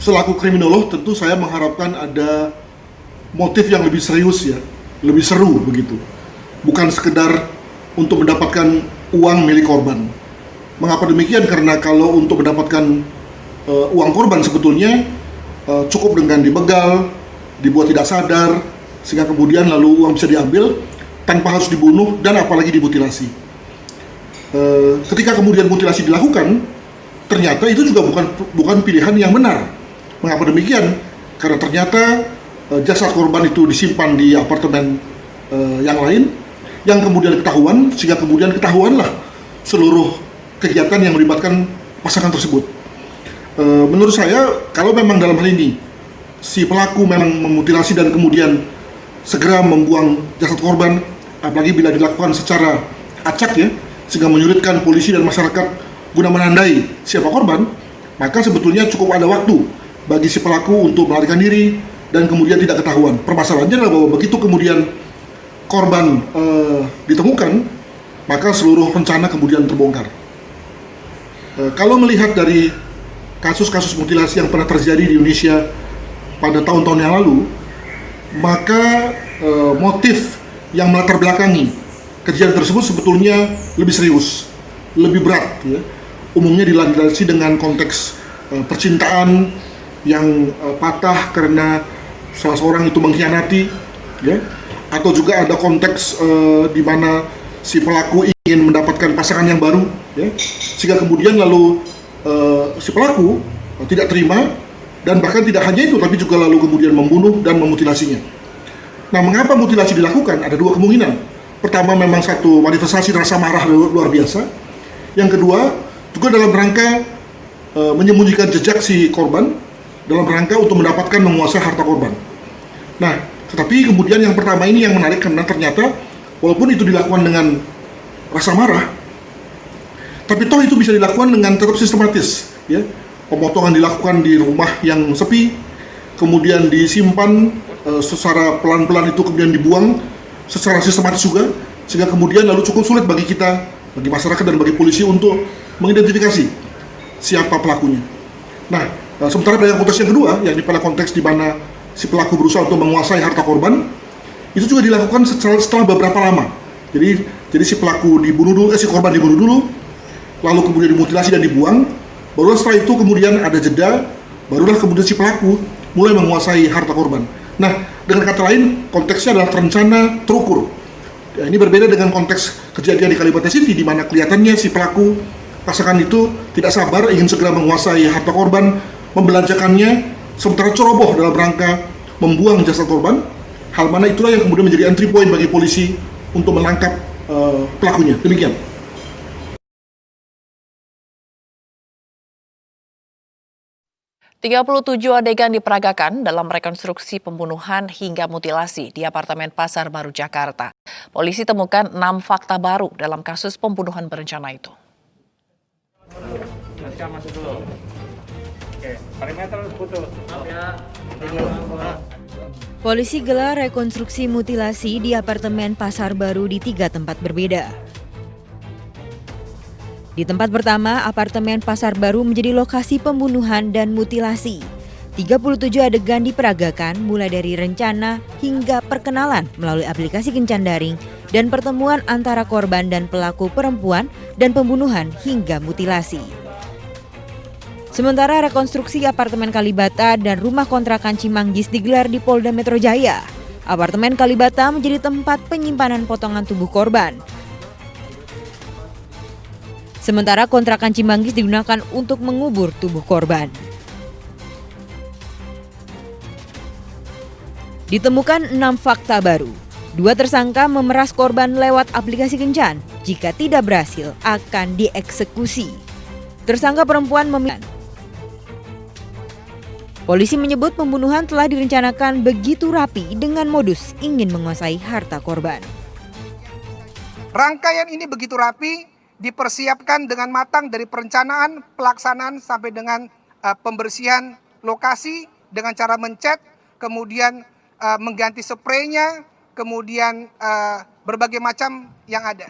selaku kriminolog tentu saya mengharapkan ada motif yang lebih serius ya, lebih seru begitu. Bukan sekedar untuk mendapatkan uang milik korban. Mengapa demikian? Karena kalau untuk mendapatkan uang korban sebetulnya cukup dengan dibegal, dibuat tidak sadar, sehingga kemudian lalu uang bisa diambil tanpa harus dibunuh dan apalagi dimutilasi. Ketika kemudian mutilasi dilakukan, ternyata itu juga bukan pilihan yang benar. Mengapa demikian? Karena ternyata jasad korban itu disimpan di apartemen yang lain, yang kemudian ketahuan, sehingga kemudian ketahuanlah seluruh kegiatan yang melibatkan pasangan tersebut. Menurut saya, kalau memang dalam hal ini si pelaku memang memutilasi dan kemudian segera membuang jasad korban, apalagi bila dilakukan secara acak ya, sehingga menyulitkan polisi dan masyarakat guna menandai siapa korban, maka sebetulnya cukup ada waktu bagi si pelaku untuk melarikan diri dan kemudian tidak ketahuan. Permasalahannya adalah bahwa begitu kemudian korban ditemukan, maka seluruh rencana kemudian terbongkar. Kalau melihat dari kasus-kasus mutilasi yang pernah terjadi di Indonesia pada tahun-tahun yang lalu, maka motif yang melatar belakangi kejadian tersebut sebetulnya lebih serius, lebih berat ya. Umumnya dilandasi dengan konteks percintaan yang patah karena salah seorang itu mengkhianati ya, atau juga ada konteks di mana si pelaku ingin mendapatkan pasangan yang baru ya, sehingga kemudian lalu si pelaku tidak terima dan bahkan tidak hanya itu, tapi juga lalu kemudian membunuh dan memutilasinya. Nah, mengapa mutilasi dilakukan? Ada dua kemungkinan. Pertama, memang satu manifestasi rasa marah luar biasa. Yang kedua, juga dalam rangka menyembunyikan jejak si korban, dalam rangka untuk mendapatkan menguasai harta korban. Nah, tetapi kemudian yang pertama ini yang menarik karena ternyata walaupun itu dilakukan dengan rasa marah, tapi toh itu bisa dilakukan dengan tetap sistematis ya. Pemotongan dilakukan di rumah yang sepi, kemudian disimpan secara pelan-pelan, itu kemudian dibuang secara sistematis juga, sehingga kemudian lalu cukup sulit bagi kita, bagi masyarakat dan bagi polisi untuk mengidentifikasi siapa pelakunya. Nah, sementara dalam konteks yang kedua, yakni pada konteks di mana si pelaku berusaha untuk menguasai harta korban, itu juga dilakukan setelah beberapa lama. Jadi si pelaku dibunuh dulu, si korban dibunuh dulu, lalu kemudian dimutilasi dan dibuang. Barulah setelah itu kemudian ada jeda, barulah kemudian si pelaku mulai menguasai harta korban. Nah, dengan kata lain, konteksnya adalah terencana, terukur. Ya, ini berbeda dengan konteks kejadian di Kalibata City, di mana kelihatannya si pelaku pasangan itu tidak sabar ingin segera menguasai harta korban, membelanjakannya, sementara ceroboh dalam rangka membuang jasad korban. Hal mana itulah yang kemudian menjadi entry point bagi polisi untuk menangkap pelakunya. Demikian. 37 adegan diperagakan dalam rekonstruksi pembunuhan hingga mutilasi di apartemen Pasar Baru, Jakarta. Polisi temukan 6 fakta baru dalam kasus pembunuhan berencana itu. Masuk dulu. Oke, perimeter putus. Polisi gelar rekonstruksi mutilasi di apartemen Pasar Baru di 3 tempat berbeda. Di tempat pertama, apartemen Pasar Baru menjadi lokasi pembunuhan dan mutilasi. 37 adegan diperagakan mulai dari rencana hingga perkenalan melalui aplikasi kencan daring dan pertemuan antara korban dan pelaku perempuan dan pembunuhan hingga mutilasi. Sementara rekonstruksi apartemen Kalibata dan rumah kontrakan Cimanggis digelar di Polda Metro Jaya. Apartemen Kalibata menjadi tempat penyimpanan potongan tubuh korban. Sementara kontrakan Cimanggis digunakan untuk mengubur tubuh korban. Ditemukan 6 fakta baru. 2 tersangka memeras korban lewat aplikasi kencan. Jika tidak berhasil, akan dieksekusi. Tersangka perempuan meminta. Polisi menyebut pembunuhan telah direncanakan begitu rapi dengan modus ingin menguasai harta korban. Rangkaian ini begitu rapi, dipersiapkan dengan matang dari perencanaan, pelaksanaan sampai dengan pembersihan lokasi dengan cara mencat, kemudian mengganti spraynya, kemudian berbagai macam yang ada.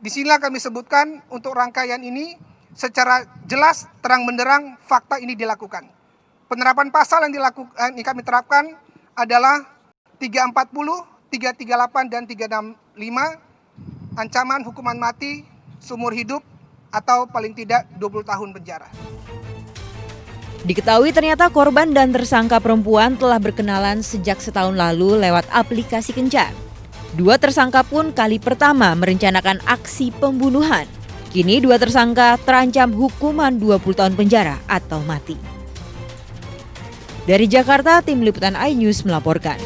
Disinilah kami sebutkan untuk rangkaian ini secara jelas terang benderang fakta ini dilakukan. Penerapan pasal yang kami terapkan adalah 340, 338, dan 365, ancaman hukuman mati, seumur hidup, atau paling tidak 20 tahun penjara. Diketahui ternyata korban dan tersangka perempuan telah berkenalan sejak setahun lalu lewat aplikasi kencan. Dua tersangka pun kali pertama merencanakan aksi pembunuhan. Kini dua tersangka terancam hukuman 20 tahun penjara atau mati. Dari Jakarta, tim liputan iNews melaporkan.